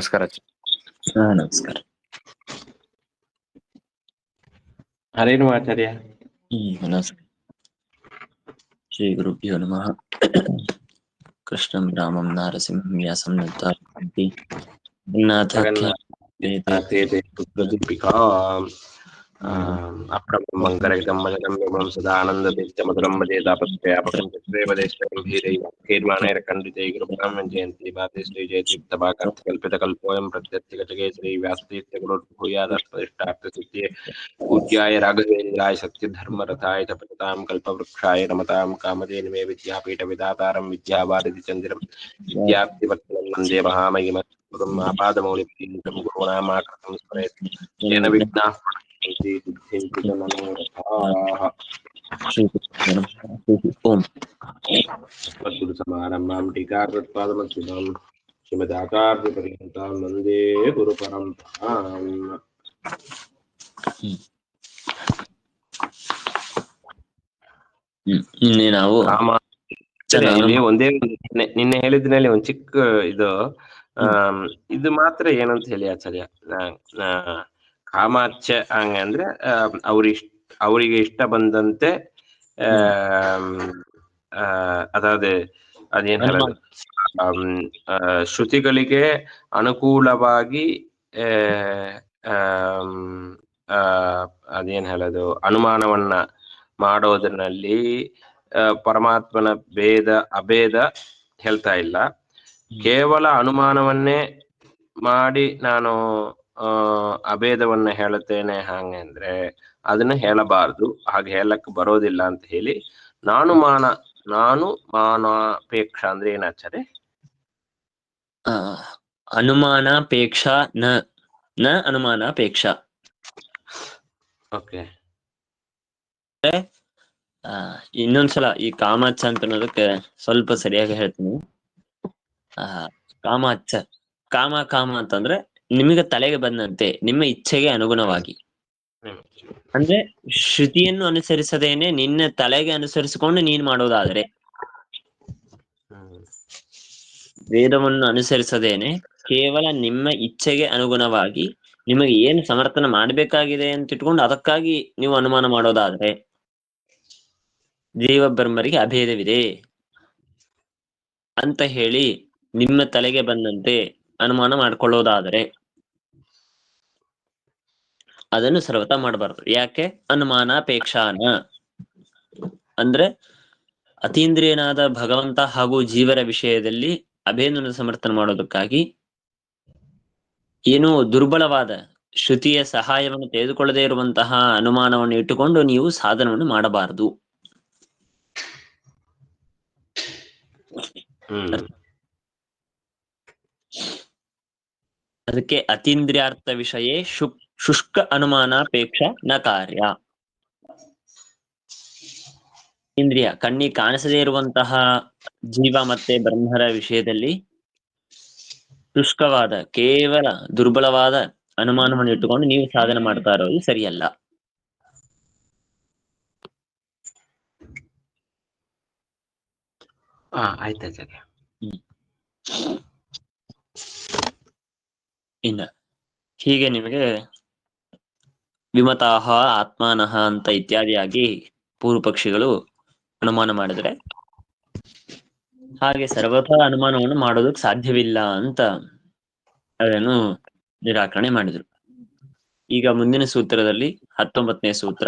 ನಮಸ್ಕಾರ. ಹಾ ನಮಸ್ಕಾರ. ಹರೇನು ಆಚಾರ್ಯ. ನಮಸ್ಕಾರ. ಶ್ರೀ ಗುರುಭ್ಯೋ ನಮಃ. ಕೃಷ್ಣಂ ರಾಮಂ ನಾರಸಿಂಹಂ ವ್ಯಾಸಂ ತಥಾಂತಿ ಅಪ್ರಮಂಕರಹಿತಂ ಮಜನಂ ಸದಾನಂದತೀರ್ಥಮಧುರಂ ಭಜೆ ತಾಪತ್ರಯಾಪಕಂ ಚಕ್ರೇಪದೇಶೈರ್ಮಾಣೈರಖಂಡಿತೈ ಗುರುಪರಂ ಜಯಂತಿ ಭಾರತೀ ಶ್ರೀ ಜಯತೀರ್ಥಭಾಗರ್ಥಕಲ್ಪಿತಕಲ್ಪೋಯಂ ಪ್ರತ್ಯರ್ಥಿಗಜಗೆ ಶ್ರೀ ವ್ಯಾಸತೀರ್ಥಗುರುರ್ಭೂಯಾದಷ್ಟಪದಿಷ್ಟಾರ್ಥಸಿದ್ಧಿಯೇ पूज्याय राघवेन्द्राय सत्यधर्मरथाय तपतां कल्पवृक्षाय नमतां कामधेनुमे विद्यापीठविधातारं विद्यावारिधिचन्द्रं विद्यार्थिवत्सलं वन्दे महामहिमम् आपादमौलिपर्यन्तं गुरूणामाकृतं स्मरेत् येन विघ्नाः प्रणश्यन्ति सिद्धिं च मनोरथाः। अस्मद्गुरुसमारम्भां टीकाकृत्पादमस्मितां श्रीमदाचार्यपर्यन्तां वन्दे गुरुपरम्पराम्। ನಾವು ಇಲ್ಲಿ ಒಂದೇ ನಿನ್ನೆ ಹೇಳಿದ್ನಲ್ಲಿ ಒಂದ್ ಚಿಕ್ಕ ಇದು ಇದು ಮಾತ್ರ ಏನಂತ ಹೇಳಿ ಆಚಾರ್ಯ, ಕಾಮಾಚ್ಯ ಹಂಗ ಅಂದ್ರೆ ಅವರಿಗೆ ಇಷ್ಟ ಬಂದಂತೆ ಅದೇನ್ ಹೇಳೋದು, ಶ್ರುತಿಗಳಿಗೆ ಅನುಕೂಲವಾಗಿ ಅದೇನ್ ಹೇಳೋದು, ಅನುಮಾನವನ್ನ ಮಾಡೋದ್ರಲ್ಲಿ ಪರಮಾತ್ಮನ ಭೇದ ಅಭೇದ ಹೇಳ್ತಾ ಇಲ್ಲ. ಕೇವಲ ಅನುಮಾನವನ್ನೇ ಮಾಡಿ ನಾನು ಅಭೇದವನ್ನ ಹೇಳುತ್ತೇನೆ ಹಾಗೆ ಅಂದ್ರೆ ಅದನ್ನ ಹೇಳಬಾರದು, ಹಾಗೆ ಹೇಳಕ್ ಬರೋದಿಲ್ಲ ಅಂತ ಹೇಳಿ ನಾನು ಮಾನಾಪೇಕ್ಷ ಅಂದ್ರೆ ಏನಾಚಾರೆ? ಅನುಮಾನಾಪೇಕ್ಷ ನ ಅನುಮಾನಾಪೇಕ್ಷ. ಓಕೆ. ಇನ್ನೊಂದ್ಸಲ ಈ ಕಾಮಾಚ್ಛ ಅಂತ ಅನ್ನೋದಕ್ಕೆ ಸ್ವಲ್ಪ ಸರಿಯಾಗಿ ಹೇಳ್ತೀನಿ. ಕಾಮಾಚ್ಛ, ಕಾಮ ಅಂತಂದ್ರೆ ನಿಮಗೆ ತಲೆಗೆ ಬಂದಂತೆ, ನಿಮ್ಮ ಇಚ್ಛೆಗೆ ಅನುಗುಣವಾಗಿ. ಅಂದ್ರೆ ಶ್ರುತಿಯನ್ನು ಅನುಸರಿಸದೇನೆ ನಿನ್ನ ತಲೆಗೆ ಅನುಸರಿಸಿಕೊಂಡು ನೀನ್ ಮಾಡೋದಾದ್ರೆ, ವೇದವನ್ನು ಅನುಸರಿಸದೇನೆ ಕೇವಲ ನಿಮ್ಮ ಇಚ್ಛೆಗೆ ಅನುಗುಣವಾಗಿ ನಿಮಗೆ ಏನು ಸಮರ್ಥನೆ ಮಾಡಬೇಕಾಗಿದೆ ಅಂತ ಇಟ್ಕೊಂಡು ಅದಕ್ಕಾಗಿ ನೀವು ಅನುಮಾನ ಮಾಡೋದಾದ್ರೆ, ಜೀವ ಬ್ರಹ್ಮರಿಗೆ ಅಭೇದವಿದೆ ಅಂತ ಹೇಳಿ ನಿಮ್ಮ ತಲೆಗೆ ಬಂದಂತೆ ಅನುಮಾನ ಮಾಡ್ಕೊಳ್ಳೋದಾದರೆ ಅದನ್ನು ಸರ್ವತಾ ಮಾಡಬಾರ್ದು. ಯಾಕೆ? ಅನುಮಾನಾಪೇಕ್ಷಾನ ಅಂದ್ರೆ ಅತೀಂದ್ರಿಯನಾದ ಭಗವಂತ ಹಾಗೂ ಜೀವರ ವಿಷಯದಲ್ಲಿ ಅಭೇದವನ್ನು ಸಮರ್ಥನೆ ಮಾಡೋದಕ್ಕಾಗಿ ಏನೋ ದುರ್ಬಲವಾದ ಶ್ರುತಿಯ ಸಹಾಯವನ್ನು ತೆಗೆದುಕೊಳ್ಳದೇ ಇರುವಂತಹ ಅನುಮಾನವನ್ನು ಇಟ್ಟುಕೊಂಡು ನೀವು ಸಾಧನವನ್ನು ಮಾಡಬಾರದು. ಅದಕ್ಕೆ ಅತೀಂದ್ರಿಯಾರ್ಥ ವಿಷಯ ಶುಷ್ಕ ಅನುಮಾನಾಪೇಕ್ಷ ನ ಕಾರ್ಯ. ಇಂದ್ರಿಯ ಕಣ್ಣಿಗೆ ಕಾಣಿಸದೇ ಇರುವಂತಹ ಜೀವ ಮತ್ತೆ ಬ್ರಹ್ಮರ ವಿಷಯದಲ್ಲಿ ಶುಷ್ಕವಾದ ಕೇವಲ ದುರ್ಬಲವಾದ ಅನುಮಾನವನ್ನು ಇಟ್ಟುಕೊಂಡು ನೀವು ಸಾಧನೆ ಮಾಡ್ತಾ ಇರೋದು ಸರಿಯಲ್ಲ. ಆಯ್ತಾಚಾರ್ಯ. ಇನ್ನ ಹೀಗೆ ನಿಮಗೆ ವಿಮತಾಹ ಆತ್ಮಾನಃ ಅಂತ ಇತ್ಯಾದಿಯಾಗಿ ಪೂರ್ವ ಪಕ್ಷಿಗಳು ಅನುಮಾನ ಮಾಡಿದ್ರೆ, ಹಾಗೆ ಸರ್ವಥಾ ಅನುಮಾನವನ್ನು ಮಾಡೋದಕ್ಕೆ ಸಾಧ್ಯವಿಲ್ಲ ಅಂತ ಅದನ್ನು ನಿರಾಕರಣೆ ಮಾಡಿದ್ರು. ಈಗ ಮುಂದಿನ ಸೂತ್ರದಲ್ಲಿ 19ನೇ ಸೂತ್ರ,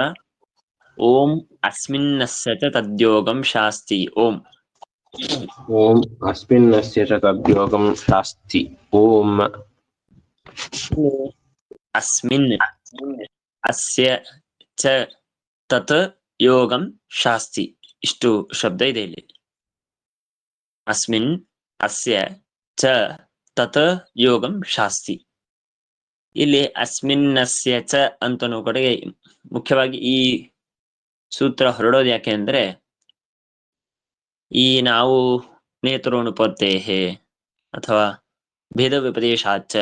ಓಂ ಅಸ್ಮಿನ್ನಸ್ಯ ಚ ತದ್ಯೋಗಂ ಶಾಸ್ತಿ. ಓಂ ಅಸ್ಮಿನ್ನಸ್ಯ ಚ ತದ್ಯೋಗಂ ಶಾಸ್ತಿ. ಓಂ ಅಸ್ಮಿನ್ ಅಸ್ಯ ಚ ತತ್ ಯೋಗಂ ಶಾಸ್ತಿ. ಇಷ್ಟು ಶಬ್ದ ಇದೆ ಇಲ್ಲಿ. ಅಸ್ಮಿನ್ ಅಸ್ಯ ಚ ತತ್ ಯೋಗಂ ಶಾಸ್ತಿ. ಇಲ್ಲಿ ಅಸ್ಮಿನ್ನಸ್ಯ ಚ ಅಂತನೂ ಕಡೆಗೆ ಮುಖ್ಯವಾಗಿ ಈ ಸೂತ್ರ ಹೊರಡೋದು ಯಾಕೆ ಅಂದ್ರೆ, ಈ ನಾವು ನೇತ್ರೋನುಪತ್ತೇಹೆ ಅಥವಾ ಭೇದ ವಿಪದೇಶಾಚ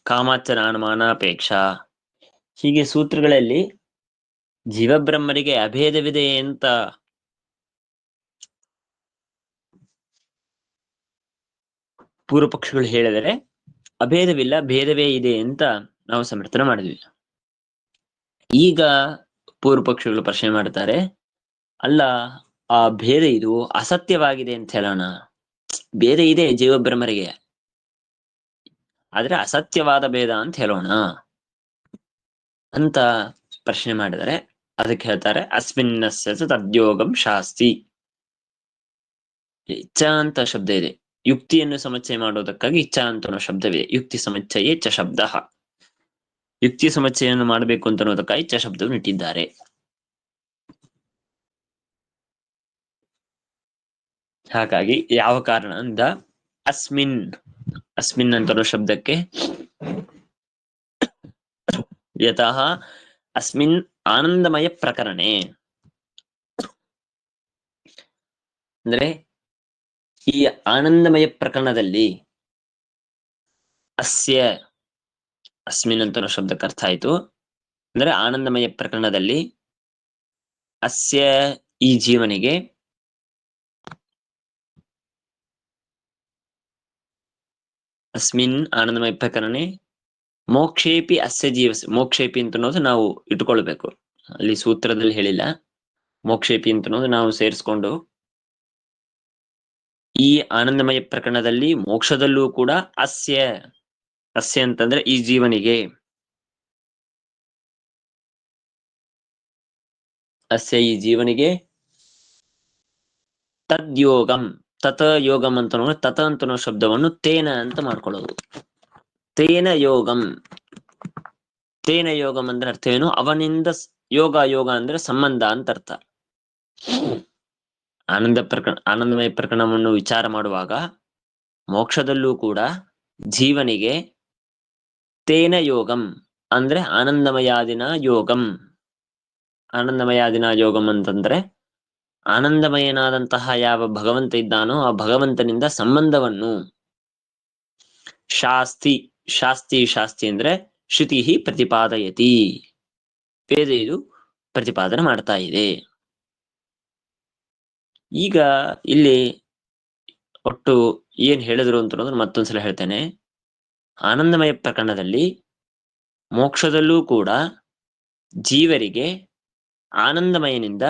ಕಾಮಾಚ ಅನುಮಾನಾಪೇಕ್ಷ ಹೀಗೆ ಸೂತ್ರಗಳಲ್ಲಿ ಜೀವಬ್ರಹ್ಮರಿಗೆ ಅಭೇದವಿದೆ ಅಂತ ಪೂರ್ವ ಪಕ್ಷಗಳು ಹೇಳಿದರೆ ಅಭೇದವಿಲ್ಲ, ಭೇದವೇ ಇದೆ ಅಂತ ನಾವು ಸಮರ್ಥನೆ ಮಾಡಿದ್ವಿ. ಈಗ ಪೂರ್ವ ಪಕ್ಷಿಗಳು ಪ್ರಶ್ನೆ ಮಾಡ್ತಾರೆ, ಅಲ್ಲ ಆ ಭೇದ ಇದು ಅಸತ್ಯವಾಗಿದೆ ಅಂತ ಹೇಳೋಣ. ಭೇದ ಇದೆ ಜೀವಬ್ರಹ್ಮರಿಗೆ, ಆದ್ರೆ ಅಸತ್ಯವಾದ ಭೇದ ಅಂತ ಹೇಳೋಣ ಅಂತ ಪ್ರಶ್ನೆ ಮಾಡಿದರೆ ಅದಕ್ಕೆ ಹೇಳ್ತಾರೆ, ಅಸ್ಮಿನ್ನಸ್ಯ ತದ್ಯೋಗಂ ಶಾಸ್ತಿ. ಇಚ್ಛಾ ಅಂತ ಶಬ್ದ ಇದೆ. ಯುಕ್ತಿಯನ್ನು ಸಮಚ್ಚಯ ಮಾಡೋದಕ್ಕಾಗಿ ಇಚ್ಛಾ ಅಂತ ಅನ್ನೋ ಶಬ್ದವಿದೆ. ಯುಕ್ತಿ ಸಮಚ್ಚಯೇ ಚ ಶಬ್ದ. ಯುಕ್ತಿ ಸಮಚ್ಚಯನ್ನು ಮಾಡಬೇಕು ಅಂತ ಅನ್ನೋದಕ್ಕಾಗಿ ಚ ಶಬ್ದವನ್ನು ಇಟ್ಟಿದ್ದಾರೆ. ಹಾಗಾಗಿ ಯಾವ ಕಾರಣ ಅಂದ ಅಸ್ಮಿನ್, ಅಸ್ಮಿನ್ ಅಂತ ಅನ್ನೋ ಶಬ್ದಕ್ಕೆ ಯತಃ ಅಸ್ಮಿನ್ ಆನಂದಮಯ ಪ್ರಕರಣೆ, ಅಂದ್ರೆ ಈ ಆನಂದಮಯ ಪ್ರಕರಣದಲ್ಲಿ ಅಸ್ಯ, ಅಸ್ಮಿನ್ ಅಂತ ಅನ್ನೋ ಶಬ್ದಕ್ಕೆ ಅರ್ಥ ಆಯ್ತು ಅಂದ್ರೆ ಆನಂದಮಯ ಪ್ರಕರಣದಲ್ಲಿ ಅಸ್ಯ ಈ ಜೀವನಿಗೆ ಅಸ್ಮಿನ್ ಆನಂದಮಯ ಪ್ರಕರಣೆ ಮೋಕ್ಷೇಪಿ ಅಸ್ಯ ಜೀವಸ್. ಮೋಕ್ಷೇಪಿ ಅಂತ ಅನ್ನೋದು ನಾವು ಇಟ್ಕೊಳ್ಬೇಕು, ಅಲ್ಲಿ ಸೂತ್ರದಲ್ಲಿ ಹೇಳಿಲ್ಲ. ಮೋಕ್ಷೇಪಿ ಅಂತ ಅನ್ನೋದು ನಾವು ಸೇರಿಸ್ಕೊಂಡು ಈ ಆನಂದಮಯ ಪ್ರಕರಣದಲ್ಲಿ ಮೋಕ್ಷದಲ್ಲೂ ಕೂಡ ಅಸ್ಯ, ಅಸ್ಯ ಅಂತಂದ್ರೆ ಈ ಜೀವನಿಗೆ, ಅಸ್ಯ ಈ ಜೀವನಿಗೆ ತದ್ಯೋಗಂ, ತತ ಯೋಗಂ ಅಂತ ತತ ಅಂತ ಶಬ್ದವನ್ನು ತೇನ ಅಂತ ಮಾಡ್ಕೊಳ್ಳೋದು. ತೇನ ಯೋಗಂ, ತೇನ ಯೋಗಂ ಅಂದ್ರೆ ಅರ್ಥ ಏನು? ಅವನಿಂದ ಯೋಗ, ಯೋಗ ಅಂದ್ರೆ ಸಂಬಂಧ ಅಂತ ಅರ್ಥ. ಆನಂದಮಯ ಪ್ರಕರಣವನ್ನು ವಿಚಾರ ಮಾಡುವಾಗ ಮೋಕ್ಷದಲ್ಲೂ ಕೂಡ ಜೀವನಿಗೆ ತೇನ ಯೋಗಂ ಅಂದ್ರೆ ಆನಂದಮಯಾದಿನ ಯೋಗಂ. ಆನಂದಮಯಾದಿನ ಯೋಗಂ ಅಂತಂದ್ರೆ ಆನಂದಮಯನಾದಂತಹ ಯಾವ ಭಗವಂತ ಇದ್ದಾನೋ ಆ ಭಗವಂತನಿಂದ ಸಂಬಂಧವನ್ನು ಶಾಸ್ತಿ, ಶಾಸ್ತಿ, ಶಾಸ್ತಿ ಅಂದ್ರೆ ಶ್ರುತಿ ಪ್ರತಿಪಾದಯತಿ, ವೇದ ಇದು ಪ್ರತಿಪಾದನೆ ಮಾಡ್ತಾ ಇದೆ. ಈಗ ಇಲ್ಲಿ ಒಟ್ಟು ಏನ್ ಹೇಳಿದ್ರು ಅಂತ ಮತ್ತೊಂದ್ಸಲ ಹೇಳ್ತೇನೆ. ಆನಂದಮಯ ಪ್ರಕರಣದಲ್ಲಿ ಮೋಕ್ಷದಲ್ಲೂ ಕೂಡ ಜೀವರಿಗೆ ಆನಂದಮಯನಿಂದ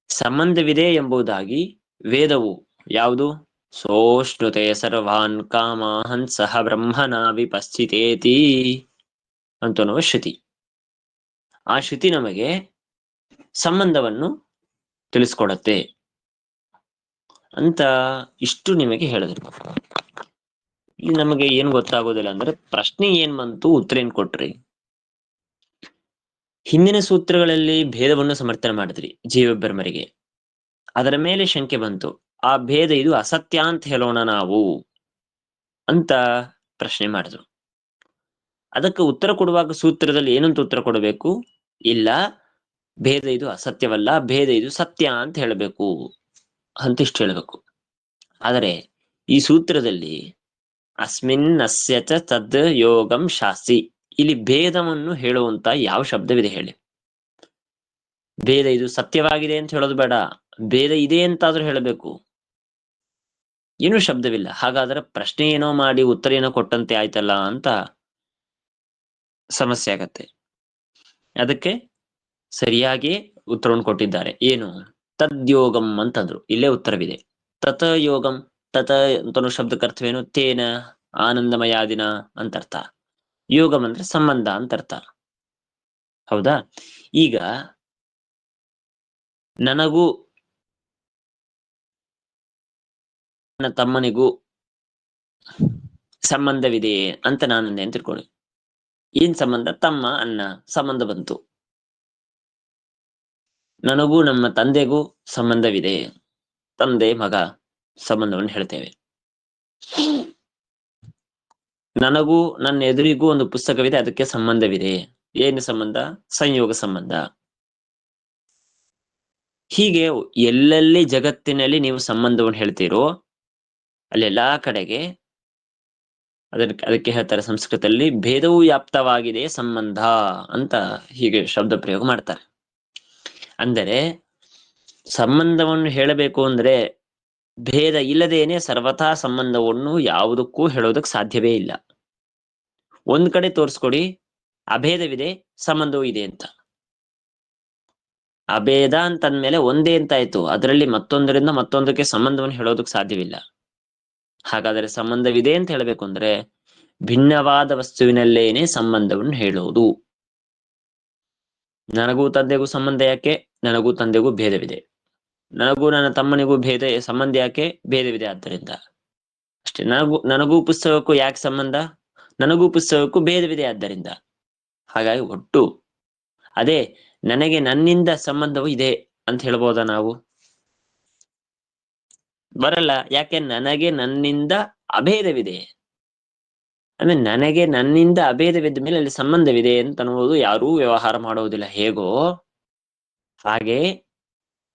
ಸಂಬಂಧವಿದೆ ಎಂಬುದಾಗಿ ವೇದವು, ಯಾವುದು? ಸೋಷ್ಣುತೆ ಸರ್ವಾನ್ ಕಾಮಾಹನ್ ಸಹ ಬ್ರಹ್ಮನ ವಿಪಸ್ಥಿತೇತಿ ಅಂತನ್ನುವ ಶ್ರುತಿ. ಆ ಶ್ರುತಿ ನಮಗೆ ಸಂಬಂಧವನ್ನು ತಿಳಿಸ್ಕೊಡತ್ತೆ ಅಂತ ಇಷ್ಟು ನಿಮಗೆ ಹೇಳಿದ್ರು. ಇಲ್ಲಿ ನಮಗೆ ಏನ್ ಗೊತ್ತಾಗೋದಿಲ್ಲ ಅಂದ್ರೆ ಪ್ರಶ್ನೆ ಏನ್ ಬಂತು, ಉತ್ತರ ಏನ್ ಕೊಟ್ರಿ? ಹಿಂದಿನ ಸೂತ್ರಗಳಲ್ಲಿ ಭೇದವನ್ನು ಸಮರ್ಥನೆ ಮಾಡಿದ್ರಿ ಜೀವಬ್ರಹ್ಮರಿಗೆ, ಅದರ ಮೇಲೆ ಶಂಕೆ ಬಂತು, ಆ ಭೇದ ಇದು ಅಸತ್ಯ ಅಂತ ಹೇಳೋಣ ನಾವು ಅಂತ ಪ್ರಶ್ನೆ ಮಾಡಿದ್ರು. ಅದಕ್ಕೆ ಉತ್ತರ ಕೊಡುವಾಗ ಸೂತ್ರದಲ್ಲಿ ಏನಂತ ಉತ್ತರ ಕೊಡಬೇಕು? ಇಲ್ಲ, ಭೇದ ಇದು ಅಸತ್ಯವಲ್ಲ, ಭೇದ ಇದು ಸತ್ಯ ಅಂತ ಹೇಳಬೇಕು ಅಂತಿಷ್ಟು ಹೇಳಬೇಕು. ಆದರೆ ಈ ಸೂತ್ರದಲ್ಲಿ ಅಸ್ಮಿನ್ ಅಸ್ಯ ಚ ತದ್ ಯೋಗಂ ಶಾಸ್ತಿ, ಇಲ್ಲಿ ಭೇದವನ್ನು ಹೇಳುವಂತ ಯಾವ ಶಬ್ದವಿದೆ ಹೇಳಿ? ಭೇದ ಇದು ಸತ್ಯವಾಗಿದೆ ಅಂತ ಹೇಳೋದು ಬೇಡ, ಭೇದ ಇದೆ ಅಂತಾದ್ರೂ ಹೇಳಬೇಕು. ಏನೂ ಶಬ್ದವಿಲ್ಲ. ಹಾಗಾದ್ರೆ ಪ್ರಶ್ನೆ ಏನೋ ಮಾಡಿ ಉತ್ತರ ಏನೋ ಕೊಟ್ಟಂತೆ ಆಯ್ತಲ್ಲ ಅಂತ ಸಮಸ್ಯೆ ಆಗತ್ತೆ. ಅದಕ್ಕೆ ಸರಿಯಾಗಿ ಉತ್ತರವನ್ನು ಕೊಟ್ಟಿದ್ದಾರೆ. ಏನು? ತದ್ಯೋಗಂ ಅಂತಂದ್ರು, ಇಲ್ಲೇ ಉತ್ತರವಿದೆ. ತತ ಯೋಗಂ, ತತ ಅಂತ ಶಬ್ದಕ್ಕೆ ಅರ್ಥವೇನು? ತೇನ ಆನಂದಮಯಾದಿನ ಅಂತ ಅರ್ಥ. ಯೋಗಂ ಅಂದ್ರೆ ಸಂಬಂಧ ಅಂತ ಅರ್ಥ. ಹೌದಾ? ಈಗ ನನಗೂ ನನ್ನ ತಮ್ಮನಿಗೂ ಸಂಬಂಧವಿದೆ ಅಂತ ನಾನಂದೆ ಅಂತ ತಿಳ್ಕೊಳ್ಳಿ. ಏನ್ ಸಂಬಂಧ? ತಮ್ಮ ಅಣ್ಣ ಸಂಬಂಧ ಬಂತು. ನನಗೂ ನಮ್ಮ ತಂದೆಗೂ ಸಂಬಂಧವಿದೆ, ತಂದೆ ಮಗ ಸಂಬಂಧವನ್ನು ಹೇಳ್ತೇವೆ. ನನಗೂ ನನ್ನ ಎದುರಿಗೂ ಒಂದು ಪುಸ್ತಕವಿದೆ, ಅದಕ್ಕೆ ಸಂಬಂಧವಿದೆ. ಏನು ಸಂಬಂಧ? ಸಂಯೋಗ ಸಂಬಂಧ. ಹೀಗೆ ಎಲ್ಲೆಲ್ಲಿ ಜಗತ್ತಿನಲ್ಲಿ ನೀವು ಸಂಬಂಧವನ್ನು ಹೇಳ್ತೀರೋ ಅಲ್ಲೆಲ್ಲಾ ಕಡೆಗೆ ಅದಕ್ಕೆ ಹೇಳ್ತಾರೆ ಸಂಸ್ಕೃತದಲ್ಲಿ ಭೇದವು ವ್ಯಾಪ್ತವಾಗಿದೆ ಸಂಬಂಧ ಅಂತ ಹೀಗೆ ಶಬ್ದ ಪ್ರಯೋಗ ಮಾಡ್ತಾರೆ. ಅಂದರೆ ಸಂಬಂಧವನ್ನು ಹೇಳಬೇಕು ಅಂದ್ರೆ ಭೇದ ಇಲ್ಲದೇನೆ ಸರ್ವಥಾ ಸಂಬಂಧವನ್ನು ಯಾವುದಕ್ಕೂ ಹೇಳೋದಕ್ಕೆ ಸಾಧ್ಯವೇ ಇಲ್ಲ. ಒಂದ್ ಕಡೆ ತೋರಿಸ್ಕೊಡಿ ಅಭೇದವಿದೆ, ಸಂಬಂಧವೂ ಇದೆ ಅಂತ. ಅಭೇದ ಅಂತಂದ್ಮೇಲೆ ಒಂದೇ ಅಂತ ಆಯ್ತು, ಅದರಲ್ಲಿ ಮತ್ತೊಂದರಿಂದ ಮತ್ತೊಂದಕ್ಕೆ ಸಂಬಂಧವನ್ನು ಹೇಳೋದಕ್ಕೆ ಸಾಧ್ಯವಿಲ್ಲ. ಹಾಗಾದರೆ ಸಂಬಂಧವಿದೆ ಅಂತ ಹೇಳಬೇಕು ಅಂದ್ರೆ ಭಿನ್ನವಾದ ವಸ್ತುವಿನಲ್ಲೇನೆ ಸಂಬಂಧವನ್ನು ಹೇಳುವುದು. ನನಗೂ ತಂದೆಗೂ ಸಂಬಂಧ ಯಾಕೆ? ನನಗೂ ತಂದೆಗೂ ಭೇದವಿದೆ. ನನಗೂ ನನ್ನ ತಮ್ಮನಿಗೂ ಸಂಬಂಧ ಯಾಕೆ? ಭೇದವಿದೆ ಆದ್ದರಿಂದ ಅಷ್ಟೇ. ನನಗೂ ಪುಸ್ತಕಕ್ಕೂ ಯಾಕೆ ಸಂಬಂಧ? ನನಗೂ ಪುಸ್ತಕಕ್ಕೂ ಭೇದವಿದೆ ಆದ್ದರಿಂದ. ಹಾಗಾಗಿ ಒಟ್ಟು ಅದೇ ನನಗೆ ನನ್ನಿಂದ ಸಂಬಂಧವು ಇದೆ ಅಂತ ಹೇಳ್ಬೋದಾ ನಾವು? ಬರಲ್ಲ. ಯಾಕೆ? ನನಗೆ ನನ್ನಿಂದ ಅಭೇದವಿದೆ. ಅಂದ್ರೆ ನನಗೆ ನನ್ನಿಂದ ಅಭೇದವಿದ್ದ ಮೇಲೆ ಅಲ್ಲಿ ಸಂಬಂಧವಿದೆ ಅಂತ ಅನ್ನುವುದು ಯಾರೂ ವ್ಯವಹಾರ ಮಾಡುವುದಿಲ್ಲ. ಹೇಗೋ ಹಾಗೆ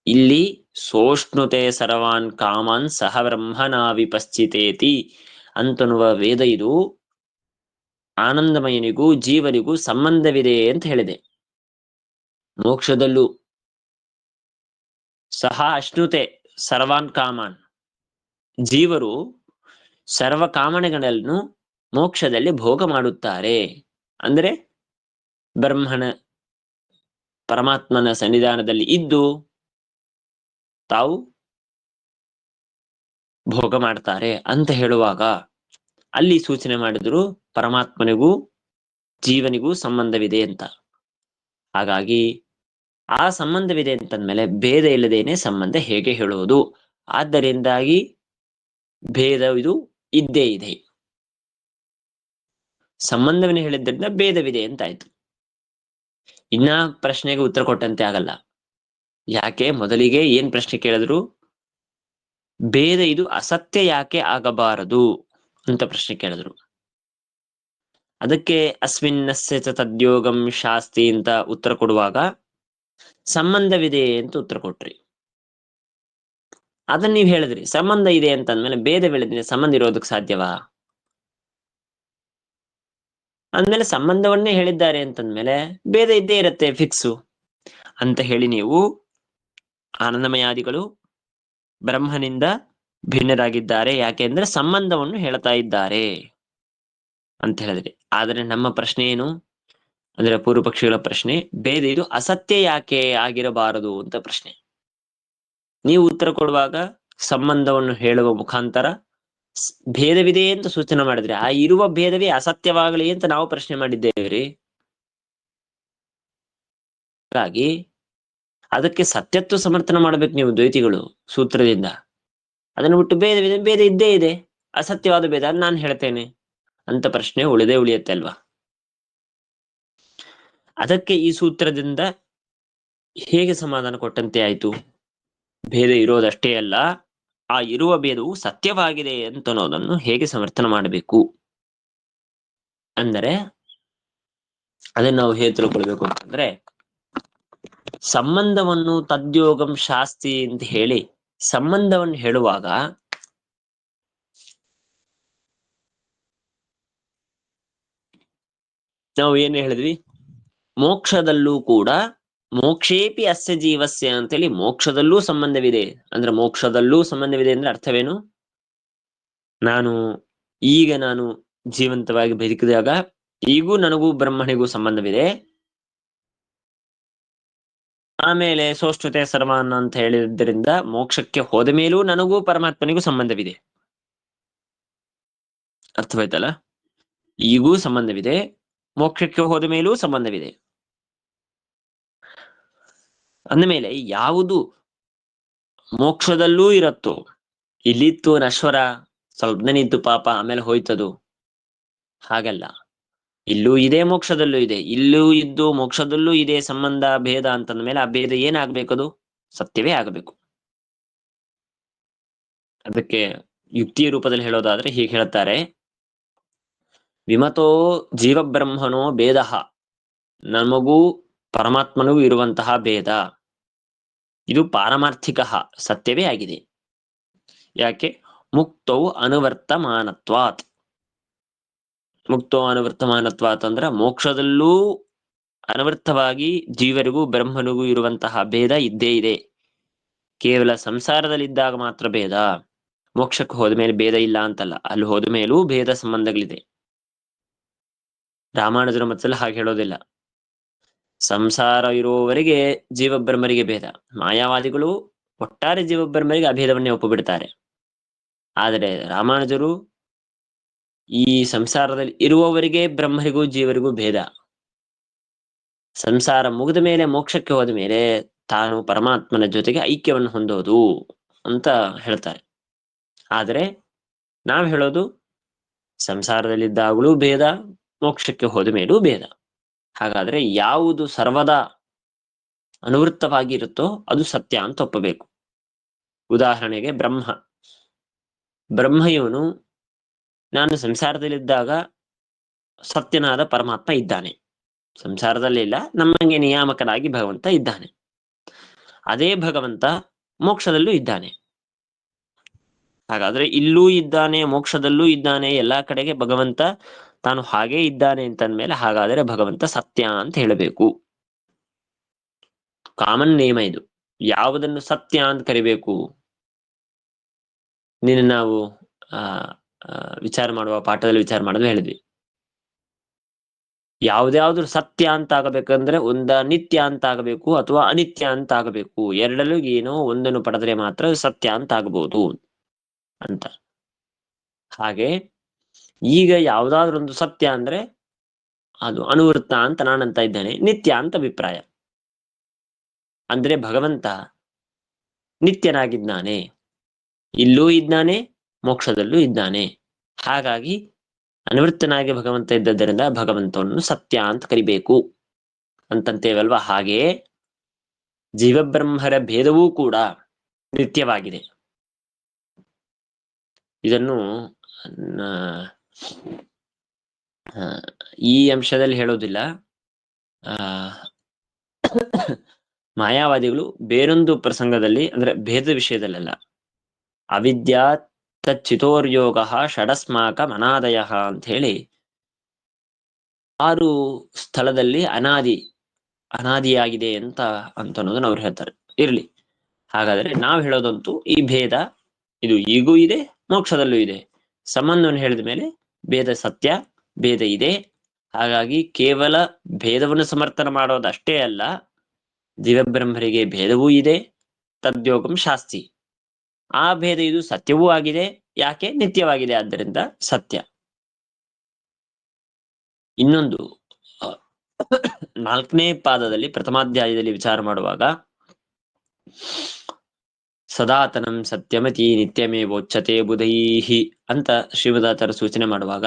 ಇಲ್ಲಿ ಸೋಷ್ಣುತೆ ಸರ್ವಾನ್ ಕಾಮಾನ್ ಸಹ ಬ್ರಹ್ಮನಾ ವಿಪಶ್ಚಿತೇತಿ ಅಂತನ್ನುವ ವೇದ ಇದು ಆನಂದಮಯನಿಗೂ ಜೀವನಿಗೂ ಸಂಬಂಧವಿದೆ ಅಂತ ಹೇಳಿದೆ. ಮೋಕ್ಷದಲ್ಲೂ ಸಹ ಅಶ್ನುತೆ ಸರ್ವಾನ್ ಕಾಮಾನ್, ಜೀವರು ಸರ್ವ ಕಾಮನೆಗಳನ್ನು ಮೋಕ್ಷದಲ್ಲಿ ಭೋಗ ಮಾಡುತ್ತಾರೆ. ಅಂದ್ರೆ ಬ್ರಹ್ಮನ ಪರಮಾತ್ಮನ ಸನ್ನಿಧಾನದಲ್ಲಿ ಇದ್ದು ತಾವು ಭೋಗ ಮಾಡ್ತಾರೆ ಅಂತ ಹೇಳುವಾಗ ಅಲ್ಲಿ ಸೂಚನೆ ಮಾಡಿದ್ರು ಪರಮಾತ್ಮನಿಗೂ ಜೀವನಿಗೂ ಸಂಬಂಧವಿದೆ ಅಂತ. ಹಾಗಾಗಿ ಆ ಸಂಬಂಧವಿದೆ ಅಂತಂದ್ಮೇಲೆ ಭೇದ ಇಲ್ಲದೇನೆ ಸಂಬಂಧ ಹೇಗೆ ಹೇಳುವುದು? ಆದ್ದರಿಂದಾಗಿ ಭೇದ ಇದು ಇದ್ದೇ ಇದೆ. ಸಂಬಂಧವನ್ನು ಹೇಳಿದ್ದರಿಂದ ಭೇದವಿದೆ ಅಂತಾಯ್ತು. ಇನ್ನ ಪ್ರಶ್ನೆಗೆ ಉತ್ತರ ಕೊಟ್ಟಂತೆ ಆಗಲ್ಲ. ಯಾಕೆ? ಮೊದಲಿಗೆ ಏನ್ ಪ್ರಶ್ನೆ ಕೇಳಿದ್ರು? ಭೇದ ಇದು ಅಸತ್ಯ ಯಾಕೆ ಆಗಬಾರದು ಅಂತ ಪ್ರಶ್ನೆ ಕೇಳಿದ್ರು. ಅದಕ್ಕೆ ಅಸ್ಮಿನ್ನಸ್ಯ ಚ ತದ್ಯೋಗಂ ಶಾಸ್ತಿ ಅಂತ ಉತ್ತರ ಕೊಡುವಾಗ ಸಂಬಂಧವಿದೆ ಅಂತ ಉತ್ತರ ಕೊಟ್ರಿ. ಅದನ್ನ ನೀವು ಹೇಳಿದ್ರಿ ಸಂಬಂಧ ಇದೆ ಅಂತಂದ್ಮೇಲೆ ಭೇದ ಬೆಳೆದ್ರೆ ಸಂಬಂಧ ಇರೋದಕ್ಕೆ ಸಾಧ್ಯವಾ? ಅಂದ್ಮೇಲೆ ಸಂಬಂಧವನ್ನೇ ಹೇಳಿದ್ದಾರೆ ಅಂತಂದ್ಮೇಲೆ ಭೇದ ಇದ್ದೇ ಇರತ್ತೆ ಫಿಕ್ಸು ಅಂತ ಹೇಳಿ ನೀವು ಆನಂದಮಯಾದಿಗಳು ಬ್ರಹ್ಮನಿಂದ ಭಿನ್ನರಾಗಿದ್ದಾರೆ ಯಾಕೆಂದ್ರೆ ಸಂಬಂಧವನ್ನು ಹೇಳ್ತಾ ಇದ್ದಾರೆ ಅಂತ ಹೇಳಿದ್ರಿ. ಆದರೆ ನಮ್ಮ ಪ್ರಶ್ನೆ ಏನು ಅಂದ್ರೆ ಪೂರ್ವ ಪಕ್ಷಿಗಳ ಪ್ರಶ್ನೆ, ಭೇದ ಇದು ಅಸತ್ಯ ಯಾಕೆ ಆಗಿರಬಾರದು ಅಂತ ಪ್ರಶ್ನೆ. ನೀವು ಉತ್ತರ ಕೊಡುವಾಗ ಸಂಬಂಧವನ್ನು ಹೇಳುವ ಮುಖಾಂತರ ಭೇದವಿದೆ ಅಂತ ಸೂಚನೆ ಮಾಡಿದ್ರೆ ಆ ಇರುವ ಭೇದವೇ ಅಸತ್ಯವಾಗಲಿ ಅಂತ ನಾವು ಪ್ರಶ್ನೆ ಮಾಡಿದ್ದೇವ್ರಿ. ಹಾಗಾಗಿ ಅದಕ್ಕೆ ಸತ್ಯತ್ವ ಸಮರ್ಥನೆ ಮಾಡ್ಬೇಕು ನೀವು ದ್ವೈತಿಗಳು ಸೂತ್ರದಿಂದ. ಅದನ್ನು ಬಿಟ್ಟು ಭೇದವಿದೆ, ಭೇದ ಇದ್ದೇ ಇದೆ, ಅಸತ್ಯವಾದ ಭೇದ ನಾನು ಹೇಳ್ತೇನೆ ಅಂತ ಪ್ರಶ್ನೆ ಉಳಿಯುತ್ತೆ ಅಲ್ವಾ? ಅದಕ್ಕೆ ಈ ಸೂತ್ರದಿಂದ ಹೇಗೆ ಸಮಾಧಾನ ಕೊಟ್ಟಂತೆ ಆಯ್ತು? ಭೇದ ಇರೋದಷ್ಟೇ ಅಲ್ಲ, ಆ ಇರುವ ಭೇದವು ಸತ್ಯವಾಗಿದೆ ಅಂತ ಅನ್ನೋದನ್ನು ಹೇಗೆ ಸಮರ್ಥನೆ ಮಾಡಬೇಕು ಅಂದರೆ ಅದನ್ನ ನಾವು ಹೇಗೆ ತಿಳ್ಕೊಳ್ಬೇಕು ಅಂತಂದ್ರೆ, ಸಂಬಂಧವನ್ನು ತದ್ಯೋಗಂ ಶಾಸ್ತಿ ಅಂತ ಹೇಳಿ ಸಂಬಂಧವನ್ನು ಹೇಳುವಾಗ ನಾವು ಏನ್ ಹೇಳಿದ್ವಿ? ಮೋಕ್ಷದಲ್ಲೂ ಕೂಡ ಮೋಕ್ಷೇಪಿ ಅಸ್ಯ ಜೀವಸ್ಯ ಅಂತೇಳಿ ಮೋಕ್ಷದಲ್ಲೂ ಸಂಬಂಧವಿದೆ. ಅಂದ್ರೆ ಮೋಕ್ಷದಲ್ಲೂ ಸಂಬಂಧವಿದೆ ಅಂದ್ರೆ ಅರ್ಥವೇನು? ನಾನು ಜೀವಂತವಾಗಿ ಬದುಕಿದಾಗ ಈಗೂ ನನಗೂ ಬ್ರಹ್ಮನಿಗೂ ಸಂಬಂಧವಿದೆ. ಆಮೇಲೆ ಸೋಷ್ಠತೆ ಸರ್ವಾನ್ ಅಂತ ಹೇಳಿದ್ರಿಂದ ಮೋಕ್ಷಕ್ಕೆ ಹೋದ ಮೇಲೂ ನನಗೂ ಪರಮಾತ್ಮನಿಗೂ ಸಂಬಂಧವಿದೆ. ಅರ್ಥವಾಯ್ತಲ್ಲ? ಈಗೂ ಸಂಬಂಧವಿದೆ, ಮೋಕ್ಷಕ್ಕೆ ಹೋದ ಮೇಲೂ ಸಂಬಂಧವಿದೆ. ಅಂದಮೇಲೆ ಯಾವುದು ಮೋಕ್ಷದಲ್ಲೂ ಇರತ್ತೋ, ಇಲ್ಲಿತ್ತು ನಶ್ವರ, ಸ್ವಲ್ಪ ದಿನ ಇತ್ತು ಪಾಪ ಆಮೇಲೆ ಹೋಯ್ತದು, ಹಾಗಲ್ಲ. ಇಲ್ಲೂ ಇದೆ ಮೋಕ್ಷದಲ್ಲೂ ಇದೆ, ಇಲ್ಲೂ ಇದ್ದು ಮೋಕ್ಷದಲ್ಲೂ ಇದೆ ಸಂಬಂಧ ಭೇದ ಅಂತಂದ ಮೇಲೆ ಆ ಭೇದ ಏನಾಗ್ಬೇಕದು? ಸತ್ಯವೇ ಆಗಬೇಕು. ಅದಕ್ಕೆ ಯುಕ್ತಿಯ ರೂಪದಲ್ಲಿ ಹೇಳೋದಾದ್ರೆ ಹೀಗೆ ಹೇಳ್ತಾರೆ, ವಿಮತೋ ಜೀವಬ್ರಹ್ಮನೋ ಭೇದ, ನಮಗೂ ಪರಮಾತ್ಮನಿಗೂ ಇರುವಂತಹ ಭೇದ ಇದು ಪಾರಮಾರ್ಥಿಕ ಸತ್ಯವೇ ಆಗಿದೆ. ಯಾಕೆ? ಮುಕ್ತೌ ಅನುವರ್ತಮಾನತ್ವಾತ್. ಮುಕ್ತೋ ಅನುವರ್ತಮಾನತ್ವಾತ್ ಅಂದ್ರ ಮೋಕ್ಷದಲ್ಲೂ ಅನವರ್ಥವಾಗಿ ಜೀವರಿಗೂ ಬ್ರಹ್ಮನಿಗೂ ಇರುವಂತಹ ಭೇದ ಇದ್ದೇ ಇದೆ. ಕೇವಲ ಸಂಸಾರದಲ್ಲಿದ್ದಾಗ ಮಾತ್ರ ಭೇದ, ಮೋಕ್ಷಕ್ಕೆ ಹೋದ ಮೇಲೆ ಭೇದ ಇಲ್ಲ ಅಂತಲ್ಲ, ಅಲ್ಲಿ ಹೋದ ಮೇಲೂ ಭೇದ ಸಂಬಂಧಗಳಿದೆ. ರಾಮಾನುಜರ ಮತದಲ್ಲಿ ಹಾಗೆ ಹೇಳೋದಿಲ್ಲ. ಸಂಸಾರ ಇರುವವರೆಗೆ ಜೀವಬ್ರಹ್ಮರಿಗೆ ಭೇದ. ಮಾಯಾವಾದಿಗಳು ಒಟ್ಟಾರೆ ಜೀವಬ್ರಹ್ಮರಿಗೆ ಅಭೇದವನ್ನೇ ಒಪ್ಪುಬಿಡ್ತಾರೆ. ಆದರೆ ರಾಮಾನುಜರು ಈ ಸಂಸಾರದಲ್ಲಿ ಇರುವವರಿಗೆ ಬ್ರಹ್ಮರಿಗೂ ಜೀವರಿಗೂ ಭೇದ. ಸಂಸಾರ ಮುಗಿದ ಮೇಲೆ ಮೋಕ್ಷಕ್ಕೆ ಹೋದ ಮೇಲೆ ತಾನು ಪರಮಾತ್ಮನ ಜೊತೆಗೆ ಐಕ್ಯವನ್ನು ಹೊಂದೋದು ಅಂತ ಹೇಳ್ತಾರೆ. ಆದರೆ ನಾವು ಹೇಳೋದು ಸಂಸಾರದಲ್ಲಿದ್ದಾಗಲೂ ಭೇದ, ಮೋಕ್ಷಕ್ಕೆ ಹೋದ ಮೇಲೂ ಭೇದ. ಹಾಗಾದ್ರೆ ಯಾವುದು ಸರ್ವದಾ ಅನುವೃತ್ತವಾಗಿ ಇರುತ್ತೋ ಅದು ಸತ್ಯ ಅಂತ ಒಪ್ಪಬೇಕು. ಉದಾಹರಣೆಗೆ ಬ್ರಹ್ಮ ಇವನು ನಾನು ಸಂಸಾರದಲ್ಲಿದ್ದಾಗ ಸತ್ಯನಾದ ಪರಮಾತ್ಮ ಇದ್ದಾನೆ, ಸಂಸಾರದಲ್ಲಿಲ್ಲ, ನಮ್ಮಂಗೆ ನಿಯಾಮಕನಾಗಿ ಭಗವಂತ ಇದ್ದಾನೆ. ಅದೇ ಭಗವಂತ ಮೋಕ್ಷದಲ್ಲೂ ಇದ್ದಾನೆ. ಹಾಗಾದ್ರೆ ಇಲ್ಲೂ ಇದ್ದಾನೆ, ಮೋಕ್ಷದಲ್ಲೂ ಇದ್ದಾನೆ, ಎಲ್ಲಾ ಕಡೆಗೆ ಭಗವಂತ ತಾನು ಹಾಗೇ ಇದ್ದಾನೆ ಅಂತಂದ್ಮೇಲೆ ಹಾಗಾದರೆ ಭಗವಂತ ಸತ್ಯ ಅಂತ ಹೇಳಬೇಕು. ಕಾಮನ್ ನೇಮ ಇದು. ಯಾವುದನ್ನು ಸತ್ಯ ಅಂತ ಕರಿಬೇಕು? ನೀನು ನಾವು ಆ ವಿಚಾರ ಮಾಡುವ ಪಾಠದಲ್ಲಿ ವಿಚಾರ ಮಾಡೋದು ಹೇಳಿದ್ವಿ. ಯಾವ್ದಾದ್ರು ಸತ್ಯ ಅಂತ ಆಗಬೇಕಂದ್ರೆ ನಿತ್ಯ ಅಂತ ಆಗಬೇಕು ಅಥವಾ ಅನಿತ್ಯ ಅಂತ ಆಗಬೇಕು. ಎರಡಲ್ಲೂ ಏನೋ ಒಂದನ್ನು ಪಡೆದ್ರೆ ಮಾತ್ರ ಸತ್ಯ ಅಂತ ಆಗಬಹುದು ಅಂತ. ಹಾಗೆ ಈಗ ಯಾವ್ದಾದ್ರೊಂದು ಸತ್ಯ ಅಂದ್ರೆ ಅದು ಅನುವೃತ್ತ ಅಂತ ನಾನಂತ ಇದ್ದೇನೆ, ನಿತ್ಯ ಅಂತ ಅಭಿಪ್ರಾಯ. ಅಂದ್ರೆ ಭಗವಂತ ನಿತ್ಯನಾಗಿದ್ದಾನೆ, ಇಲ್ಲೂ ಇದ್ದಾನೆ, ಮೋಕ್ಷದಲ್ಲೂ ಇದ್ದಾನೆ. ಹಾಗಾಗಿ ಅನಿವೃತ್ತನಾಗಿ ಭಗವಂತ ಇದ್ದದ್ದರಿಂದ ಭಗವಂತವನ್ನು ಸತ್ಯ ಅಂತ ಕರಿಬೇಕು ಅಂತಂತೇವಲ್ವಾ. ಹಾಗೆಯೇ ಜೀವಬ್ರಹ್ಮರ ಭೇದವೂ ಕೂಡ ನಿತ್ಯವಾಗಿದೆ. ಇದನ್ನು ಈ ಅಂಶದಲ್ಲಿ ಹೇಳೋದಿಲ್ಲ. ಮಾಯಾವಾದಿಗಳು ಬೇರೊಂದು ಪ್ರಸಂಗದಲ್ಲಿ, ಅಂದ್ರೆ ಭೇದ ವಿಷಯದಲ್ಲೆಲ್ಲ, ಅವಿದ್ಯಾ ತಚ್ಚಿತೋರ್ಯೋಗ ಷಡಸ್ಮಾಕ ಅನಾದಯ ಅಂತ ಹೇಳಿ 6 ಸ್ಥಳದಲ್ಲಿ ಅನಾದಿಯಾಗಿದೆ ಅಂತ ಅನ್ನೋದನ್ನ ಅವ್ರು ಹೇಳ್ತಾರೆ. ಇರ್ಲಿ, ಹಾಗಾದ್ರೆ ನಾವು ಹೇಳೋದಂತೂ ಈ ಭೇದ ಇದು ಈಗೂ ಇದೆ, ಮೋಕ್ಷದಲ್ಲೂ ಇದೆ. ಸಂಬಂಧವನ್ನು ಹೇಳಿದ ಮೇಲೆ ಭೇದ ಸತ್ಯ, ಭೇದ ಇದೆ. ಹಾಗಾಗಿ ಕೇವಲ ಭೇದವನ್ನು ಸಮರ್ಥನೆ ಮಾಡೋದಷ್ಟೇ ಅಲ್ಲ, ಜೀವಬ್ರಹ್ಮರಿಗೆ ಭೇದವೂ ಇದೆ, ತದ್ಯೋಗಂ ಶಾಸ್ತಿ. ಆ ಭೇದ ಇದು ಸತ್ಯವೂ ಆಗಿದೆ. ಯಾಕೆ? ನಿತ್ಯವಾಗಿದೆ, ಆದ್ದರಿಂದ ಸತ್ಯ. ಇನ್ನೊಂದು 4ನೇ ಪಾದದಲ್ಲಿ ಪ್ರಥಮಾಧ್ಯಾಯದಲ್ಲಿ ವಿಚಾರ ಮಾಡುವಾಗ ಸದಾತನಂ ಸತ್ಯಮತಿ ನಿತ್ಯಮೇವೋಚ್ಯತೆ ಬುಧೈಹಿ ಅಂತ ಶ್ರೀಮದಾಚಾರ್ಯರು ಸೂಚನೆ ಮಾಡುವಾಗ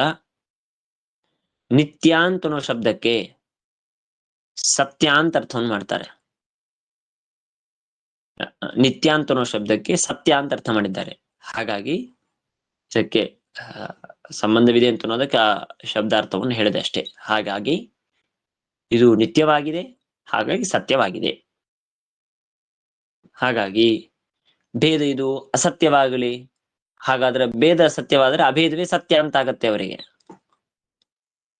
ನಿತ್ಯ ಅಂತ ಅನ್ನೋ ಶಬ್ದಕ್ಕೆ ಸತ್ಯ ಅಂತ ಅರ್ಥವನ್ನು ಮಾಡ್ತಾರೆ. ನಿತ್ಯ ಅಂತ ಅನ್ನೋ ಶಬ್ದಕ್ಕೆ ಸತ್ಯ ಅಂತ ಅರ್ಥ ಮಾಡಿದ್ದಾರೆ. ಹಾಗಾಗಿ ಇದಕ್ಕೆ ಸಂಬಂಧವಿದೆ ಅಂತ ಅನ್ನೋದಕ್ಕೆ ಆ ಶಬ್ದಾರ್ಥವನ್ನು ಹೇಳಿದೆ ಅಷ್ಟೇ. ಹಾಗಾಗಿ ಇದು ನಿತ್ಯವಾಗಿದೆ, ಹಾಗಾಗಿ ಸತ್ಯವಾಗಿದೆ. ಹಾಗಾಗಿ ಭೇದ ಇದು ಅಸತ್ಯವಾಗಲಿ, ಹಾಗಾದ್ರೆ ಭೇದ ಸತ್ಯವಾದ್ರೆ ಅಭೇದವೇ ಸತ್ಯ ಅಂತ ಆಗತ್ತೆ ಅವರಿಗೆ.